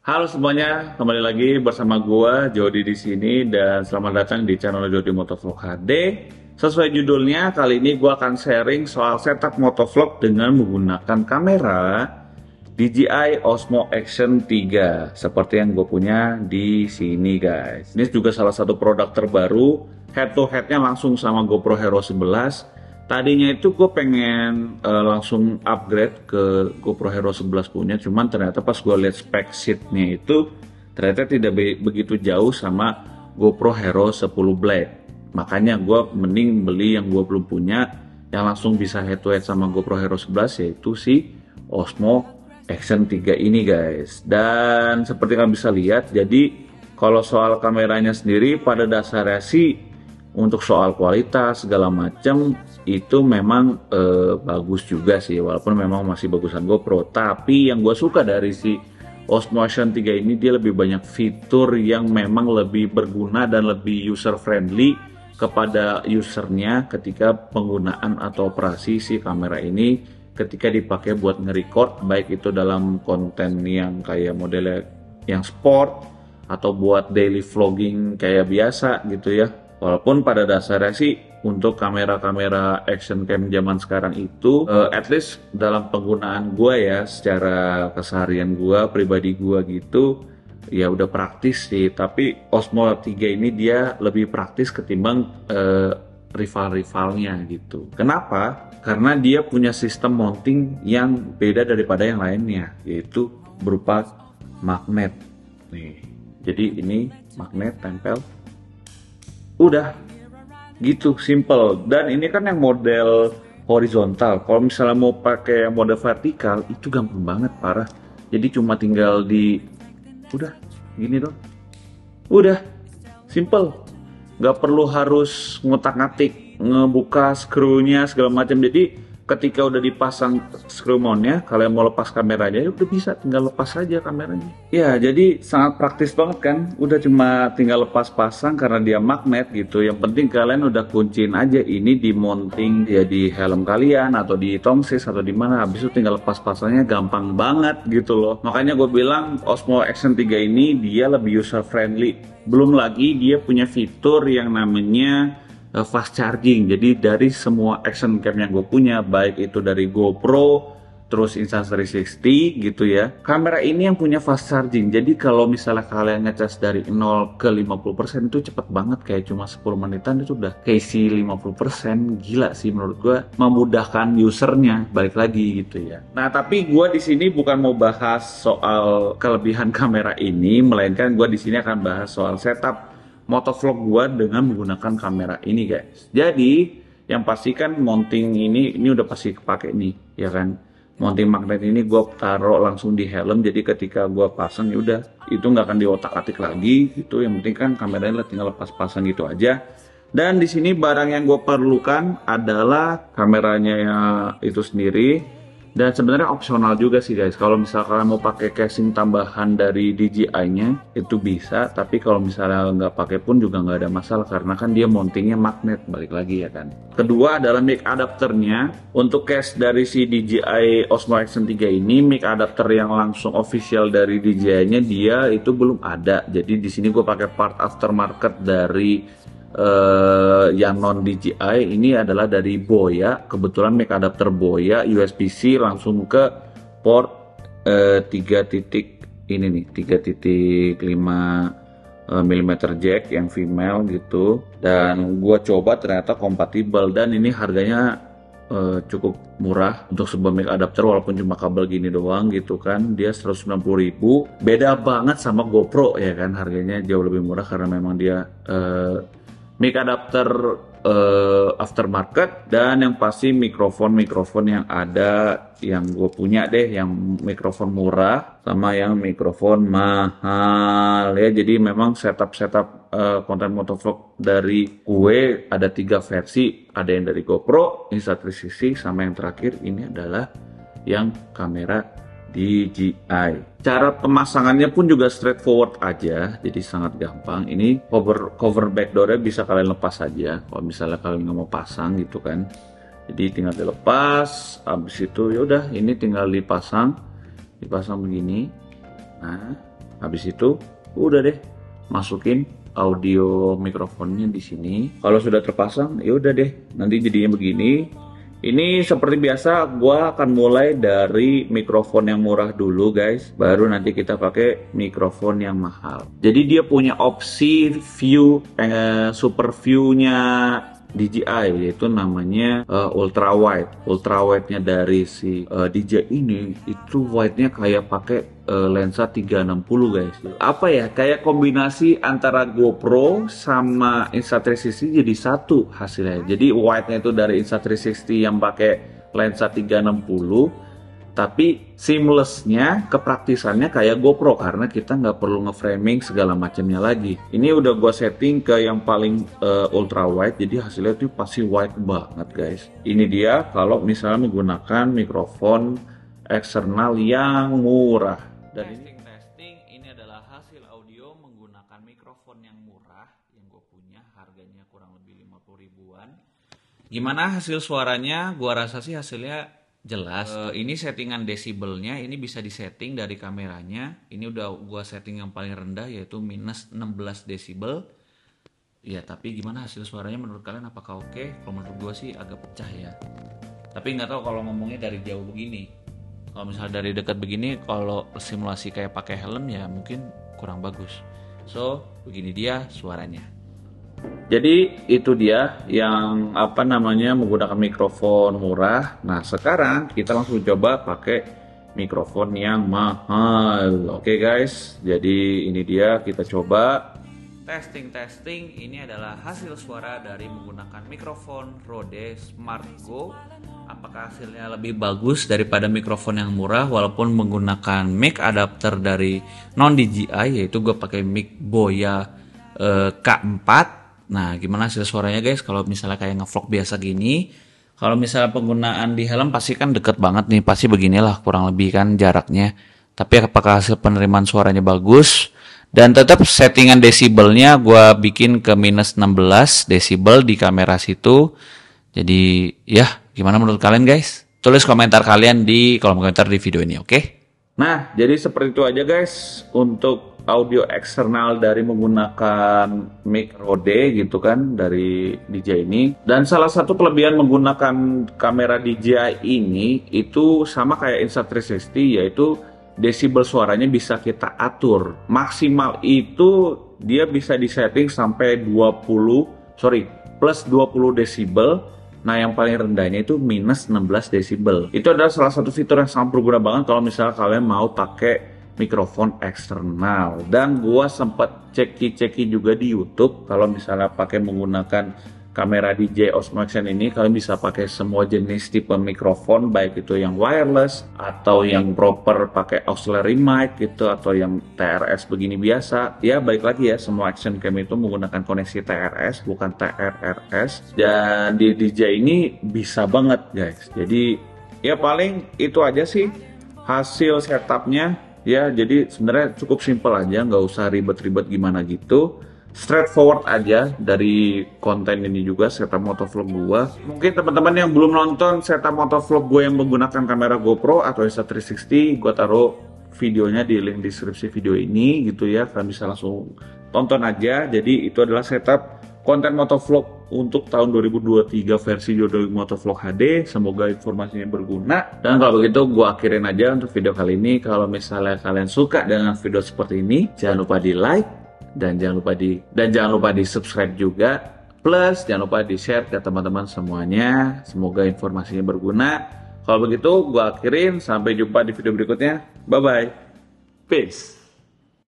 Halo semuanya, kembali lagi bersama gua Jody di sini dan selamat datang di channel Jody Motovlog HD. Sesuai judulnya, kali ini gua akan sharing soal setup motovlog dengan menggunakan kamera DJI Osmo Action 3 seperti yang gue punya di sini guys. Ini juga salah satu produk terbaru, head to headnya langsung sama GoPro Hero 11. Tadinya itu gue pengen langsung upgrade ke GoPro Hero 11 punya, cuman ternyata pas gue lihat spek sheetnya itu ternyata tidak begitu jauh sama GoPro Hero 10 Black. Makanya gue mending beli yang gue belum punya, yang langsung bisa head to head sama GoPro Hero 11, yaitu si Osmo Action 3 ini guys. Dan seperti kalian bisa lihat, jadi kalau soal kameranya sendiri pada dasarnya sih untuk soal kualitas segala macam itu memang bagus juga sih, walaupun memang masih bagusan GoPro. Tapi yang gue suka dari si Osmo Action 3 ini, dia lebih banyak fitur yang memang lebih berguna dan lebih user friendly kepada usernya ketika penggunaan atau operasi si kamera ini ketika dipakai buat nge-record, baik itu dalam konten yang kayak modelnya yang sport atau buat daily vlogging kayak biasa gitu ya. Walaupun pada dasarnya sih untuk kamera-kamera action cam zaman sekarang itu at least dalam penggunaan gua ya, secara keseharian gua pribadi gua gitu ya udah praktis sih. Tapi Osmo 3 ini dia lebih praktis ketimbang rival-rivalnya gitu. Kenapa? Karena dia punya sistem mounting yang beda daripada yang lainnya, yaitu berupa magnet. Nih, jadi ini magnet tempel. Udah, gitu, simple. Dan ini kan yang model horizontal. Kalau misalnya mau pakai yang model vertikal, itu gampang banget, parah. Jadi cuma tinggal udah, gini dong. Udah, simple. Nggak perlu harus ngutak-ngatik ngebuka skrunya segala macam. Jadi ketika udah dipasang screw mountnya, kalian mau lepas kameranya ya udah bisa, tinggal lepas aja kameranya. Ya jadi sangat praktis banget kan, udah cuma tinggal lepas pasang karena dia magnet gitu. Yang penting kalian udah kunciin aja ini di mounting ya di helm kalian atau di tongsis atau di mana, habis itu tinggal lepas pasangnya gampang banget gitu loh. Makanya gue bilang Osmo Action 3 ini dia lebih user friendly. Belum lagi dia punya fitur yang namanya fast charging. Jadi dari semua action cam yang gue punya, baik itu dari GoPro terus Insta360 gitu ya, kamera ini yang punya fast charging. Jadi kalau misalnya kalian ngecas dari 0 ke 50% itu cepet banget, kayak cuma 10 menitan itu udah keisi 50%. Gila sih menurut gue, memudahkan usernya, balik lagi gitu ya. Nah tapi gue di sini bukan mau bahas soal kelebihan kamera ini, melainkan gue di sini akan bahas soal setup motovlog gua dengan menggunakan kamera ini guys. Jadi yang pasti kan mounting ini udah pasti kepake nih ya kan. Mounting magnet ini gua taruh langsung di helm, jadi ketika gua pasang ya udah itu nggak akan diotak-atik lagi gitu. Yang penting kan kameranya tinggal lepas pasang gitu aja. Dan di sini barang yang gue perlukan adalah kameranya ya itu sendiri. Dan sebenarnya opsional juga sih guys, kalau misalkan mau pakai casing tambahan dari DJI-nya itu bisa, tapi kalau misalnya nggak pakai pun juga nggak ada masalah karena kan dia mountingnya magnet, balik lagi ya kan. Kedua adalah mic adapternya. Untuk case dari si DJI Osmo Action 3 ini, mic adapter yang langsung official dari DJI-nya dia itu belum ada. Jadi di sini gue pakai part aftermarket dari yang non DJI. Ini adalah dari Boya, kebetulan mic adapter Boya USB-C langsung ke port 3 titik ini nih, 3.5 mm jack yang female gitu, dan gua coba ternyata kompatibel dan ini harganya cukup murah untuk sebuah mic adapter, walaupun cuma kabel gini doang gitu kan. Dia 190.000, beda banget sama GoPro ya kan, harganya jauh lebih murah karena memang dia mic adapter aftermarket. Dan yang pasti mikrofon yang ada, yang gue punya deh, yang mikrofon murah sama yang mikrofon mahal ya. Jadi memang setup konten motovlog dari gue ada 3 versi, ada yang dari GoPro, Insta360, sama yang terakhir ini adalah yang kamera DJI. Cara pemasangannya pun juga straightforward aja, jadi sangat gampang. Ini cover backdoornya bisa kalian lepas aja kalau misalnya kalian nggak mau pasang gitu kan. Jadi tinggal dilepas, habis itu yaudah ini tinggal dipasang begini. Nah, Habis itu udah deh, masukin audio mikrofonnya di sini. Kalau sudah terpasang, ya udah deh, nanti jadinya begini. Ini seperti biasa, gua akan mulai dari mikrofon yang murah dulu guys, baru nanti kita pakai mikrofon yang mahal. Jadi dia punya opsi view, super view-nya DJI, yaitu namanya ultra wide. Ultra wide-nya dari si DJI ini itu wide-nya kayak pakai lensa 360 guys. Apa ya, kayak kombinasi antara GoPro sama Insta360 jadi satu hasilnya. Jadi wide-nya itu dari Insta360 yang pakai lensa 360, tapi seamless-nya, kepraktisannya kayak GoPro karena kita nggak perlu nge-framing segala macamnya lagi. Ini udah gua setting ke yang paling ultra wide, jadi hasilnya tuh pasti wide banget guys. Ini dia kalau misalnya menggunakan mikrofon eksternal yang murah. Dan testing ini adalah hasil audio menggunakan mikrofon yang murah yang gue punya, harganya kurang lebih 50 ribuan. Gimana hasil suaranya? Gua rasa sih hasilnya jelas. Ini settingan desibelnya, ini bisa disetting dari kameranya. Ini udah gua setting yang paling rendah, yaitu minus 16 desibel. Ya tapi gimana hasil suaranya menurut kalian, apakah oke? Kalau menurut gua sih agak pecah ya. Tapi nggak tahu kalau ngomongnya dari jauh begini. Kalau misalnya dari dekat begini, kalau simulasi kayak pakai helm ya mungkin kurang bagus. So begini dia suaranya. Jadi itu dia yang menggunakan mikrofon murah. Nah sekarang kita langsung coba pakai mikrofon yang mahal. Oke guys, jadi ini dia, kita coba testing. Ini adalah hasil suara dari menggunakan mikrofon Rode Smart Go. Apakah hasilnya lebih bagus daripada mikrofon yang murah walaupun menggunakan mic adapter dari non DJI, yaitu gue pakai mic Boya K4. Nah gimana hasil suaranya guys kalau misalnya kayak ngevlog biasa gini. Kalau misalnya penggunaan di helm pasti kan deket banget nih, pasti beginilah kurang lebih kan jaraknya. Tapi apakah hasil penerimaan suaranya bagus? Dan tetap settingan desibelnya gue bikin ke minus 16 desibel di kamera situ. Jadi ya gimana menurut kalian guys? Tulis komentar kalian di kolom komentar di video ini, oke? Nah jadi seperti itu aja guys untuk audio eksternal dari menggunakan mic Rode gitu kan dari DJI ini. Dan salah satu kelebihan menggunakan kamera DJI ini itu sama kayak Insta360, yaitu desibel suaranya bisa kita atur. Maksimal itu dia bisa disetting sampai plus 20 desibel. Nah yang paling rendahnya itu minus 16 desibel. Itu adalah salah satu fitur yang sangat berguna banget kalau misalnya kalian mau pakai mikrofon eksternal. Dan gua sempat ceki juga di YouTube, kalau misalnya pakai menggunakan kamera DJI Osmo Action ini, kalian bisa pakai semua jenis tipe mikrofon, baik itu yang wireless atau yang proper pakai auxiliary mic gitu, atau yang TRS begini biasa. Ya balik lagi ya, semua action cam itu menggunakan koneksi TRS bukan TRRS, dan di DJI ini bisa banget guys. Jadi ya paling itu aja sih hasil setupnya. Ya, jadi sebenarnya cukup simpel aja, nggak usah ribet-ribet gimana gitu. Straightforward aja dari konten ini juga, setup motovlog gua. Mungkin teman-teman yang belum nonton setup motovlog gue yang menggunakan kamera GoPro atau Insta360, gua taruh videonya di link deskripsi video ini gitu ya. Kalian bisa langsung tonton aja. Jadi itu adalah setup konten motovlog untuk tahun 2023 versi Jodoh Motovlog HD. Semoga informasinya berguna. Dan kalau begitu gue akhirin aja untuk video kali ini. Kalau misalnya kalian suka dengan video seperti ini, jangan lupa di like dan jangan lupa di subscribe juga. Plus jangan lupa di share ke teman-teman semuanya. Semoga informasinya berguna. Kalau begitu gue akhirin, sampai jumpa di video berikutnya. Bye bye. Peace.